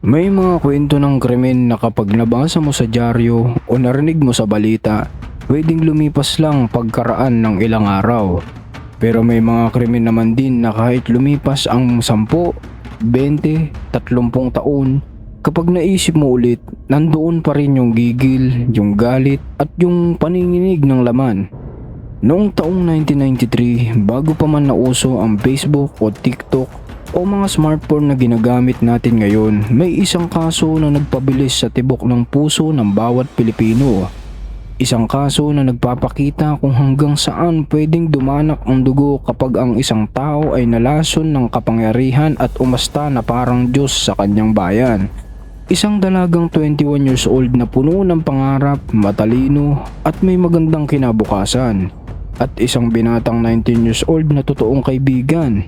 May mga kwento ng krimen na kapag nabasa mo sa dyaryo o narinig mo sa balita, pwedeng lumipas lang pagkaraan ng ilang araw. Pero may mga krimen naman din na kahit lumipas ang 10, 20, 30 taon, kapag naisip mo ulit, nandoon pa rin yung gigil, yung galit at yung paninginig ng laman. Noong taong 1993, bago pa man nauso ang Facebook o TikTok, o mga smartphone na ginagamit natin ngayon, may isang kaso na nagpabilis sa tibok ng puso ng bawat Pilipino. Isang kaso na nagpapakita kung hanggang saan pwedeng dumanak ang dugo kapag ang isang tao ay nalason ng kapangyarihan at umasta na parang Diyos sa kanyang bayan. Isang dalagang 21 years old na puno ng pangarap, matalino at may magandang kinabukasan. At isang binatang 19 years old na totoong kaibigan,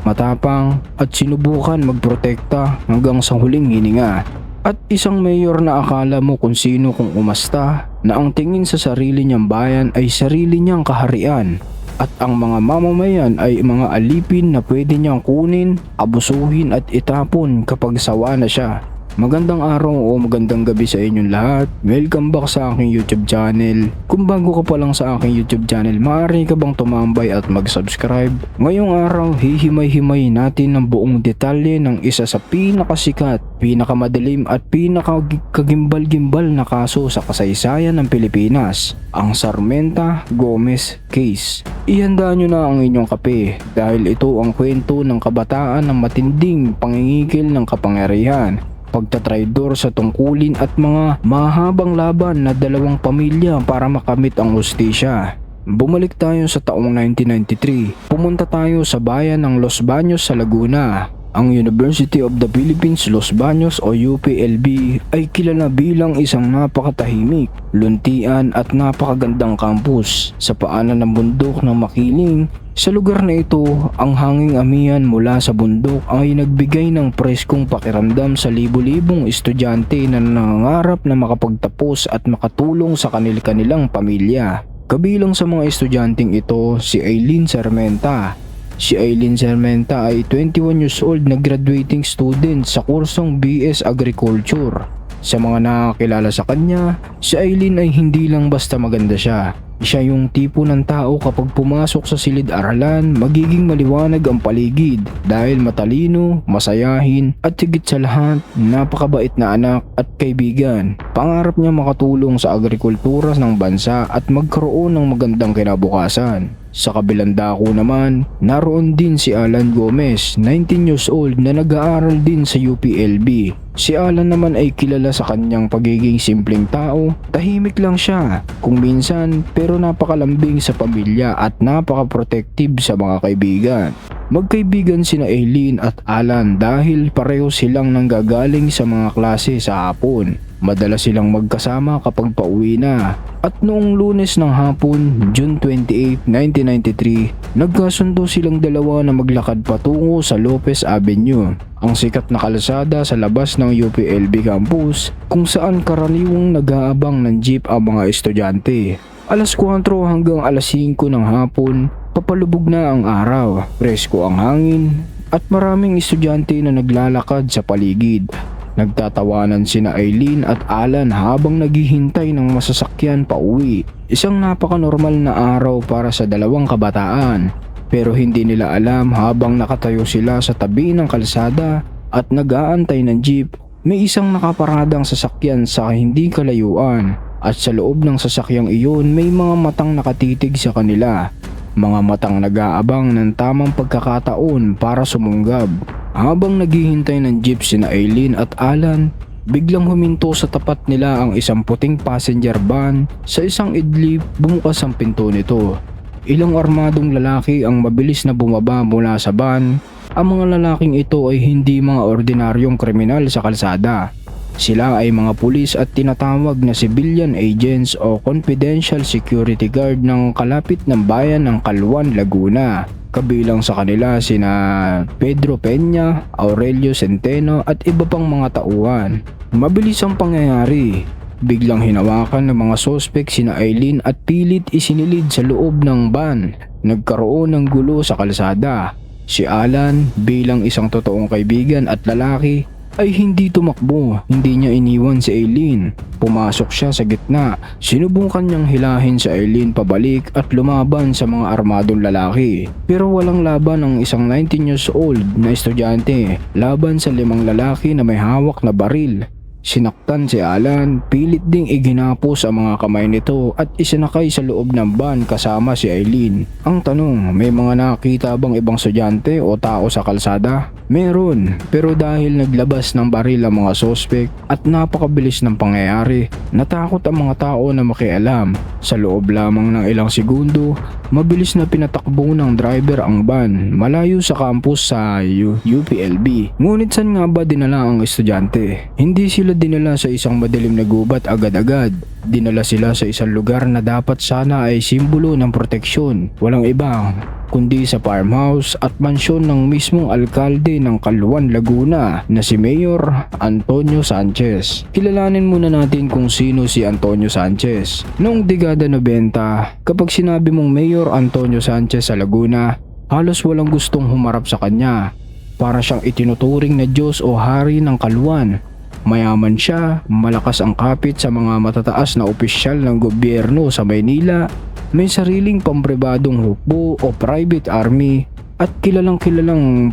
matapang at sinubukan magprotekta hanggang sa huling hininga. At isang mayor na akala mo kung sino kung umasta, na ang tingin sa sarili niyang bayan ay sarili niyang kaharian. At ang mga mamamayan ay mga alipin na pwede niyang kunin, abusuhin at itapon kapag sawa na siya. Magandang araw o magandang gabi sa inyong lahat. Welcome back sa aking YouTube channel. Kung bago ka pa lang sa aking YouTube channel, maaari ka bang tumambay at mag-subscribe? Ngayong araw, hihimay-himay natin ang buong detalye ng isa sa pinakasikat, pinakamadilim at pinakagimbal-gimbal na kaso sa kasaysayan ng Pilipinas, ang Sarmenta Gomez Case. Ihanda nyo na ang inyong kape dahil ito ang kwento ng kabataan ng matinding pangingikil ng kapangyarihan, pagtatraidor sa tungkulin at mga mahabang laban na dalawang pamilya para makamit ang hustisya. Bumalik tayo sa taong 1993. Pumunta tayo sa bayan ng Los Baños sa Laguna. Ang University of the Philippines Los Baños o UPLB ay kilala bilang isang napakatahimik, luntian at napakagandang campus sa paanan ng bundok ng Makiling. Sa lugar na ito, ang hanging amihan mula sa bundok ay nagbigay ng preskong pakiramdam sa libu-libong estudyante na nangangarap na makapagtapos at makatulong sa kanilang pamilya. Kabilang sa mga estudyanteng ito si Eileen Sarmenta. Si Eileen Sarmenta ay 21 years old na graduating student sa kursong BS Agriculture. Sa mga nakakilala sa kanya, si Eileen ay hindi lang basta maganda siya. Siya yung tipo ng tao kapag pumasok sa silid-aralan, magiging maliwanag ang paligid dahil matalino, masayahin at higit sa lahat, napakabait na anak at kaibigan. Pangarap niya makatulong sa agrikultura ng bansa at magkaroon ng magandang kinabukasan. Sa kabilang dako naman, naroon din si Alan Gomez, 19 years old na nag-aaral din sa UPLB. Si Alan naman ay kilala sa kanyang pagiging simpleng tao, tahimik lang siya kung minsan pero napakalambing sa pamilya at napaka-protective sa mga kaibigan. Magkaibigan sina Eileen at Alan dahil pareho silang nanggagaling sa mga klase sa hapon. Madalas silang magkasama kapag pauwi na. At noong Lunes ng hapon, June 28, 1993, nagkasundo silang dalawa na maglakad patungo sa Lopez Avenue, ang sikat na kalsada sa labas ng UPLB campus kung saan karaniwang nag-aabang ng jeep ang mga estudyante. Alas 4 hanggang alas 5 ng hapon, papalubog na ang araw, presko ang hangin at maraming estudyante na naglalakad sa paligid. Nagtatawanan sina Eileen at Alan habang naghihintay ng masasakyan pauwi. Isang napaka-normal na araw para sa dalawang kabataan. Pero hindi nila alam habang nakatayo sila sa tabi ng kalsada at nag-aantay ng jeep, may isang nakaparadang sasakyan sa hindi kalayuan. At sa loob ng sasakyang iyon may mga matang nakatitig sa kanila. Mga matang nag-aabang ng tamang pagkakataon para sumunggab. Habang naghihintay ng jeep sina Eileen at Alan, biglang huminto sa tapat nila ang isang puting passenger van. Sa isang idlip, bumukas ang pinto nito. Ilang armadong lalaki ang mabilis na bumaba mula sa van. Ang mga lalaking ito ay hindi mga ordinaryong kriminal sa kalsada. Sila ay mga pulis at tinatawag na civilian agents o confidential security guard ng kalapit ng bayan ng Calwan, Laguna. Kabilang sa kanila sina Pedro Peña, Aurelio Centeno at iba pang mga tauhan. Mabilis ang pangyayari. Biglang hinawakan ng mga sospek sina Eileen at pilit isinilid sa loob ng van. Nagkaroon ng gulo sa kalsada. Si Alan bilang isang totoong kaibigan at lalaki ay hindi tumakbo. Hindi niya iniwan si Aileen. Pumasok siya sa gitna. Sinubukan niyang hilahin si Aileen pabalik at lumaban sa mga armadong lalaki. Pero walang laban ang isang 19 years old na estudyante laban sa 5 lalaki na may hawak na baril. Sinaktan si Alan, pilit ding iginapos ang mga kamay nito at isinakay sa loob ng van kasama si Aileen. Ang tanong, may mga nakita bang ibang estudyante o tao sa kalsada? Meron, pero dahil naglabas ng baril ang mga sospek at napakabilis ng pangyayari, natakot ang mga tao na makialam. Sa loob lamang ng ilang segundo, mabilis na pinatakbo ng driver ang van malayo sa campus sa UPLB. Ngunit saan nga ba dinala ang estudyante? Hindi sila dinala sa isang madilim na gubat agad-agad. Dinala sila sa isang lugar na dapat sana ay simbolo ng proteksyon. Walang iba kundi sa farmhouse at mansyon ng mismong alkalde ng Caloocan, Laguna na si Mayor Antonio Sanchez. Kilalanin muna natin kung sino si Antonio Sanchez. Noong dekada 90, kapag sinabi mong Mayor Antonio Sanchez sa Laguna, halos walang gustong humarap sa kanya. Para siyang itinuturing na Diyos o hari ng Caloocan. Mayaman siya, malakas ang kapit sa mga matataas na opisyal ng gobyerno sa Maynila, may sariling pampribadong hukbo o private army at kilalang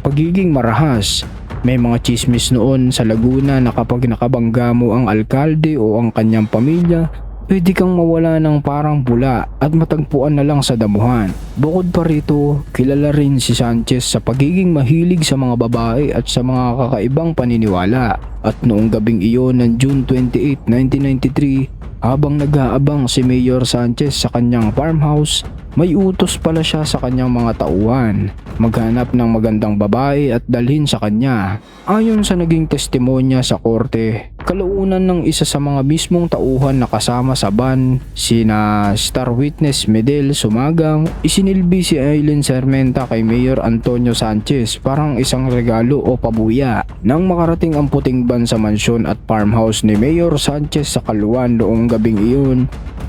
pagiging marahas. May mga chismis noon sa Laguna na kapag nakabangga mo ang alkalde o ang kanyang pamilya, pwede kang mawala ng parang bula at matagpuan na lang sa damuhan. Bukod pa rito, kilala rin si Sanchez sa pagiging mahilig sa mga babae at sa mga kakaibang paniniwala. At noong gabing iyon ng June 28, 1993, habang nag-aabang si Mayor Sanchez sa kanyang farmhouse, may utos pala siya sa kanyang mga tauhan. Maghanap ng magandang babae at dalhin sa kanya. Ayon sa naging testimonya sa korte, kalaunan ng isa sa mga mismong tauhan na kasama sa van, sina Star Witness Medel Sumagang, isinilbi si Aileen Sermenta kay Mayor Antonio Sanchez parang isang regalo o pabuya. Nang makarating ang puting van sa mansyon at farmhouse ni Mayor Sanchez sa Caloocan noong gabing iyon,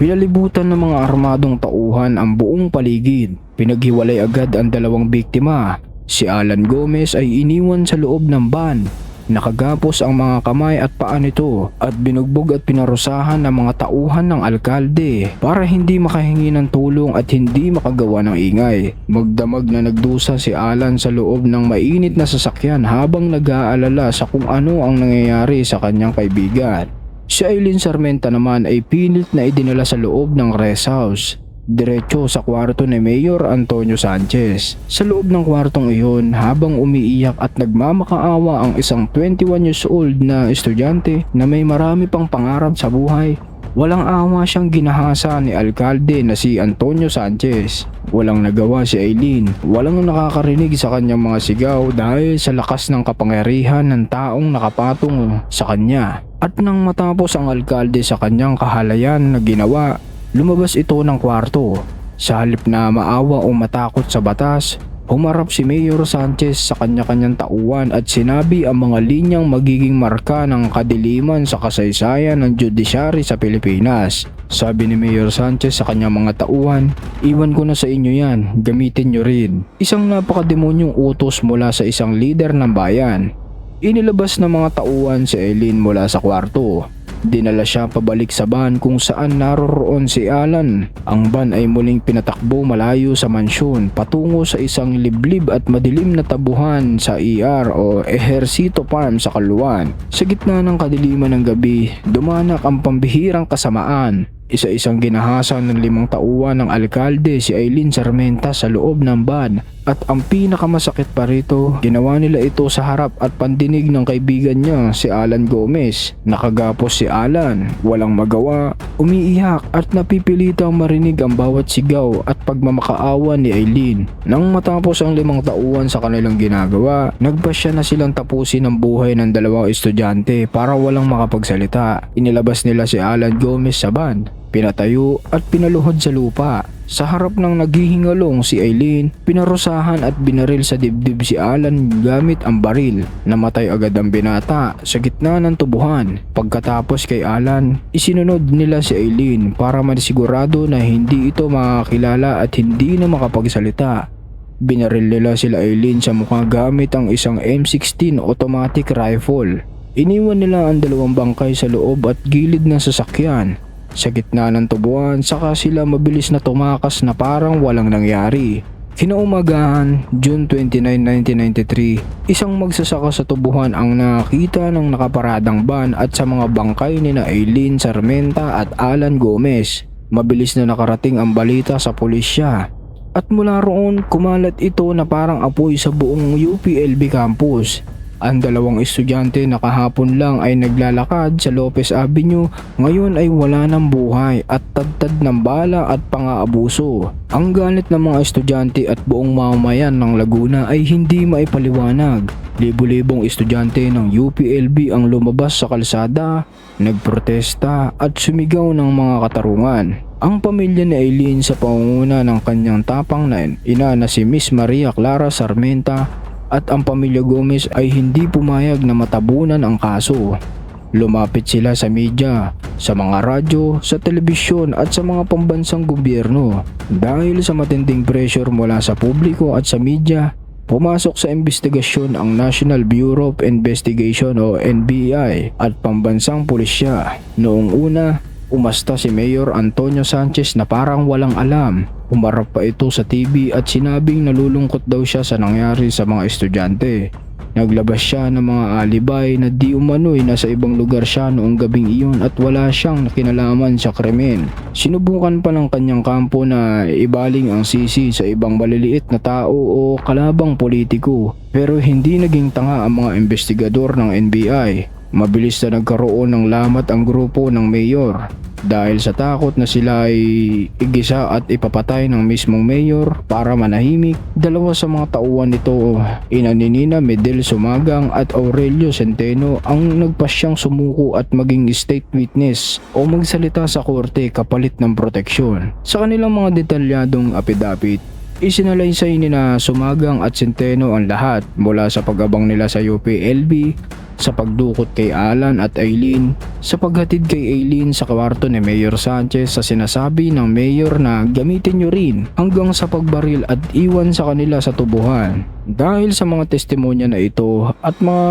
pinalibutan ng mga armadong tauhan ang buong paligid. Pinaghiwalay agad ang dalawang biktima. Si Alan Gomez ay iniwan sa loob ng van. Nakagapos ang mga kamay at paa nito at binugbog at pinarusahan ng mga tauhan ng alkalde para hindi makahingi ng tulong at hindi makagawa ng ingay. Magdamag na nagdusa si Alan sa loob ng mainit na sasakyan habang nag-aalala sa kung ano ang nangyayari sa kanyang kaibigan. Si Aileen Sermenta naman ay pinilit na idinala sa loob ng rest house, diretso sa kwarto ni Mayor Antonio Sanchez. Sa loob ng kwartong iyon, habang umiiyak at nagmamakaawa ang isang 21 years old na estudyante na may marami pang pangarap sa buhay, walang awa siyang ginahasa ni alkalde na si Antonio Sanchez. Walang nagawa si Aileen, walang nakakarinig sa kanyang mga sigaw dahil sa lakas ng kapangyarihan ng taong nakapatong sa kanya. At nang matapos ang alkalde sa kanyang kahalayan na ginawa, lumabas ito ng kwarto. Sa halip na maawa o matakot sa batas, humarap si Mayor Sanchez sa kanya-kanyang tauhan at sinabi ang mga linyang magiging marka ng kadiliman sa kasaysayan ng judiciary sa Pilipinas. Sabi ni Mayor Sanchez sa kanyang mga tauhan, "Iwan ko na sa inyo yan, gamitin nyo rin." Isang napakademonyong utos mula sa isang lider ng bayan. Inilabas ng mga tauhan si Aileen mula sa kwarto. Dinala siya pabalik sa van kung saan naroroon si Alan. Ang van ay muling pinatakbo malayo sa mansyon patungo sa isang liblib at madilim na tabuhan sa ER o Ejercito Farm sa Caloocan. Sa gitna ng kadiliman ng gabi, dumanak ang pambihirang kasamaan. Isa-isang ginahasa ng 5 tauhan ng alkalde si Aileen Sermenta sa loob ng van at ang pinakamasakit pa rito, ginawa nila ito sa harap at pandinig ng kaibigan niya si Alan Gomez. Nakagapos si Alan, walang magawa, umiiyak at napipilitang marinig ang bawat sigaw at pagmamakaawa ni Aileen. Nang matapos ang 5 tauhan sa kanilang ginagawa, nagpasya na silang tapusin ang buhay ng 2 estudyante para walang makapagsalita. Inilabas nila si Alan Gomez sa van, pinatayo at pinaluhod sa lupa. Sa harap ng naghihingalong si Aileen, pinarusahan at binaril sa dibdib si Alan gamit ang baril. Namatay agad ang binata sa gitna ng tubuhan. Pagkatapos kay Alan, isinunod nila si Aileen para masigurado na hindi ito makakilala at hindi na makapagsalita. Binaril nila sila Aileen sa mukha gamit ang isang M16 automatic rifle. Iniwan nila ang dalawang bangkay sa loob at gilid ng sasakyan. Sa gitna ng tubuan, saka sila mabilis na tumakas na parang walang nangyari. Kinaumagahan, June 29, 1993, isang magsasaka sa tubuhan ang nakita ng nakaparadang van at sa mga bangkay ni na Eileen Sarmenta at Alan Gomez. Mabilis na nakarating ang balita sa pulisya. At mula roon, kumalat ito na parang apoy sa buong UPLB campus. Ang dalawang estudyante na kahapon lang ay naglalakad sa Lopez Avenue, ngayon ay wala ng buhay at tadtad ng bala at pang-aabuso. Ang galit ng mga estudyante at buong mamamayan ng Laguna ay hindi maipaliwanag. Libo-libong estudyante ng UPLB ang lumabas sa kalsada, nagprotesta at sumigaw ng mga katarungan. Ang pamilya ni Eileen sa pangunguna ng kanyang tapang na ina na si Miss Maria Clara Sarmenta at ang pamilya Gomez ay hindi pumayag na matabunan ang kaso. Lumapit sila sa media, sa mga radyo, sa telebisyon at sa mga pambansang gobyerno. Dahil sa matinding pressure mula sa publiko at sa media, pumasok sa investigasyon ang National Bureau of Investigation o NBI at pambansang pulisya. Noong una, umasta si Mayor Antonio Sanchez na parang walang alam. Umarap pa ito sa TV at sinabing nalulungkot daw siya sa nangyari sa mga estudyante. Naglabas siya ng mga alibay na di umano'y nasa ibang lugar siya noong gabing iyon at wala siyang kinalaman sa krimen. Sinubukan pa ng kanyang kampo na ibaling ang sisi sa ibang maliliit na tao o kalabang politiko, pero hindi naging tanga ang mga investigador ng NBI. Mabilis na nagkaroon ng lamat ang grupo ng mayor. Dahil sa takot na sila ay igisa at ipapatay ng mismong mayor para manahimik, dalawa sa mga tauhan nito, ina ni Nina Medel Sumagang at Aurelio Centeno, ang nagpasyang sumuko at maging state witness o magsalita sa korte kapalit ng proteksyon. Sa kanilang mga detalyadong apidapit, isinalaysay ni na Sumagang at Centeno ang lahat mula sa pag-abang nila sa UPLB, sa pagdukot kay Alan at Eileen, sa paghatid kay Eileen sa kwarto ni Mayor Sanchez sa sinasabi ng mayor na gamitin nyo rin, hanggang sa pagbaril at iwan sa kanila sa tubuhan. Dahil sa mga testimonya na ito at mga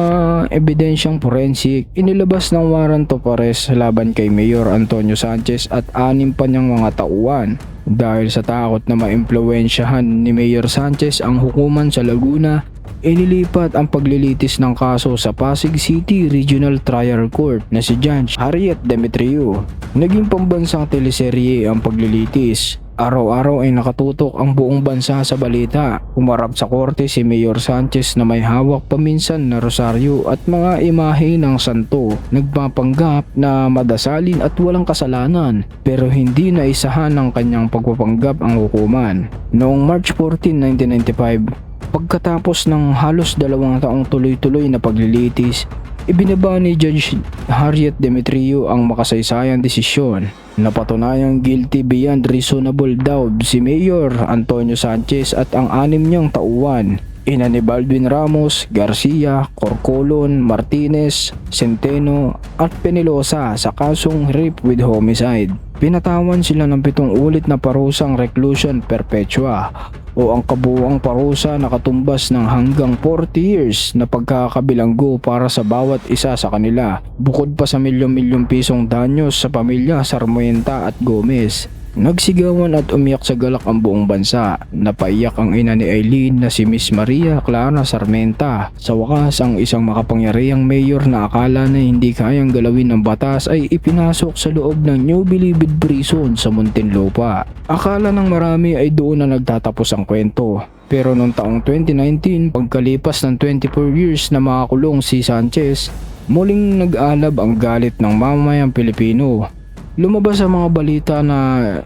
ebidensyang forensic, inilabas ng warrant of arrest laban kay Mayor Antonio Sanchez at 6 pa niyang mga tauhan. Dahil sa takot na maimpluwensyahan ni Mayor Sanchez ang hukuman sa Laguna, inilipat ang paglilitis ng kaso sa Pasig City Regional Trial Court na si Judge Harriet Demetriou. Naging pambansang teleserye ang paglilitis. Araw-araw ay nakatutok ang buong bansa sa balita. Umarap sa korte si Mayor Sanchez na may hawak paminsan na rosaryo at mga imahe ng santo. Nagpapanggap na madasalin at walang kasalanan, pero hindi na isahan ng kanyang pagpapanggap ang hukuman. Noong March 14, 1995, pagkatapos ng halos 2 taong tuloy-tuloy na paglilitis, ibinaba ni Judge Harriet Demetriou ang makasaysayang desisyon. Napatunayang guilty beyond reasonable doubt si Mayor Antonio Sanchez at ang 6 niyang tauhan, ina ni Baldwin Ramos, Garcia, Corcolon, Martinez, Centeno at Penelosa sa kasong rape with homicide. Pinatawan sila ng 7 ulit na parusang reclusion perpetua o ang kabuuang parusa na katumbas ng hanggang 40 years na pagkakabilanggo para sa bawat isa sa kanila, bukod pa sa milyon-milyong pisong danyos sa pamilya Sarmenta at Gomez. Nagsigawan at umiyak sa galak ang buong bansa. Napaiyak ang ina ni Eileen na si Miss Maria Clara Sarmenta. Sa wakas, ang isang makapangyarihang mayor na akala na hindi kayang galawin ng batas ay ipinasok sa loob ng New Bilibid Prison sa Muntinlupa. Akala ng marami ay doon na nagtatapos ang kwento. Pero noong taong 2019, pagkalipas ng 24 years na makakulong si Sanchez, muling nag-alab ang galit ng mamamayang Pilipino. Lumabas sa mga balita na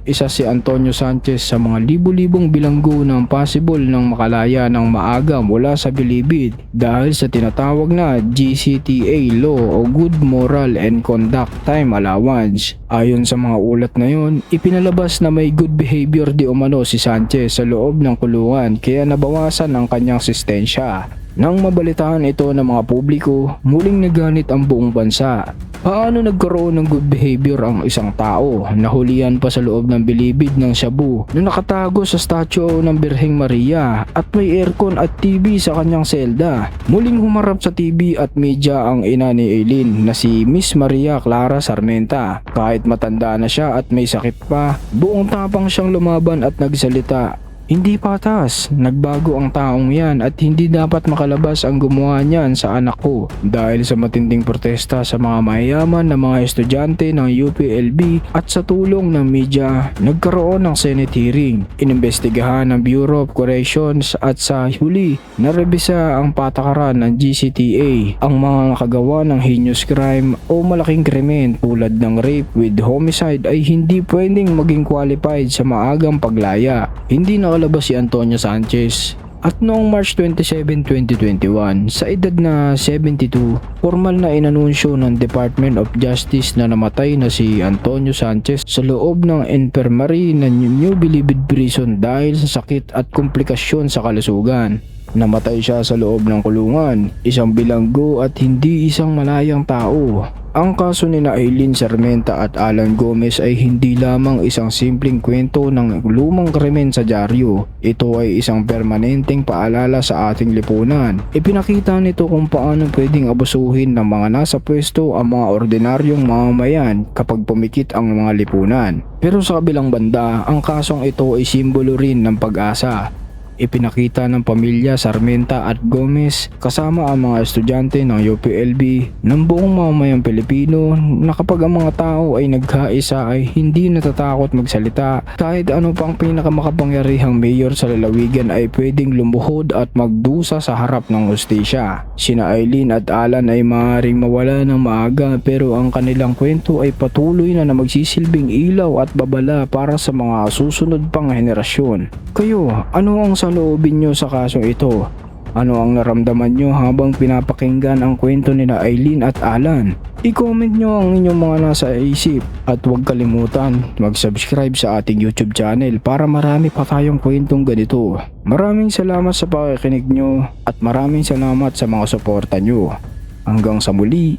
isa si Antonio Sanchez sa mga libu-libong bilanggo ng possible ng makalaya ng maaga mula sa bilibid dahil sa tinatawag na GCTA law o Good Moral and Conduct Time Allowance. Ayon sa mga ulat na yon, ipinalabas na may good behavior di umano si Sanchez sa loob ng kulungan kaya nabawasan ang kanyang sistensya. Nang mabalitaan ito ng mga publiko, muling nagalit ang buong bansa. Paano nagkaroon ng good behavior ang isang tao? Nahulihan pa sa loob ng bilibid ng Cebu na nakatago sa statue ng Birheng Maria at may aircon at TV sa kanyang selda. Muling humarap sa TV at media ang ina ni Eileen na si Miss Maria Clara Sarmenta. Kahit matanda na siya at may sakit pa, buong tapang siyang lumaban at nagsalita. Hindi patas, nagbago ang taong yan at hindi dapat makalabas ang gumawa niyan sa anak ko. Dahil sa matinding protesta sa mga mayayaman na mga estudyante ng UPLB at sa tulong ng media, nagkaroon ng Senate hearing. Inimbestigahan ng Bureau of Corrections at sa huli, narebisa ang patakaran ng GCTA. Ang mga nakagawa ng heinous crime o malaking krimen tulad ng rape with homicide ay hindi pwedeng maging qualified sa maagang paglaya. Hindi nakalabas si Antonio Sanchez. At noong March 27, 2021, sa edad na 72, formal na inanunsyo ng Department of Justice na namatay na si Antonio Sanchez sa loob ng infirmary ng New Bilibid Prison dahil sa sakit at komplikasyon sa kalusugan. Namatay siya sa loob ng kulungan, isang bilanggo at hindi isang malayang tao. Ang kaso ni Eileen Sarmenta at Alan Gomez ay hindi lamang isang simpleng kwento ng lumang krimen sa dyaryo. Ito ay isang permanenteng paalala sa ating lipunan. Ipinakita nito kung paano pwedeng abusuhin ng mga nasa pwesto ang mga ordinaryong mamamayan kapag pumikit ang mga lipunan. Pero sa kabilang banda, ang kasong ito ay simbolo rin ng pag-asa. Ipinakita ng pamilya Sarmenta at Gomez kasama ang mga estudyante ng UPLB ng buong mamamayang Pilipino na kapag ang mga tao ay nagkaisa ay hindi natatakot magsalita. Kahit ano pang pinakamakapangyarihang mayor sa lalawigan ay pwedeng lumuhod at magdusa sa harap ng hustisya. Sina Eileen at Alan ay maaaring mawala ng maaga pero ang kanilang kwento ay patuloy na magsisilbing ilaw at babala para sa mga susunod pang henerasyon. Kayo, ano ang saloobin nyo sa kasong ito? Ano ang naramdaman nyo habang pinapakinggan ang kwento nila Eileen at Alan? I-comment nyo ang inyong mga nasa isip at huwag kalimutan mag-subscribe sa ating YouTube channel para marami pa tayong kwentong ganito. Maraming salamat sa pakikinig nyo at maraming salamat sa mga suporta nyo. Hanggang sa muli.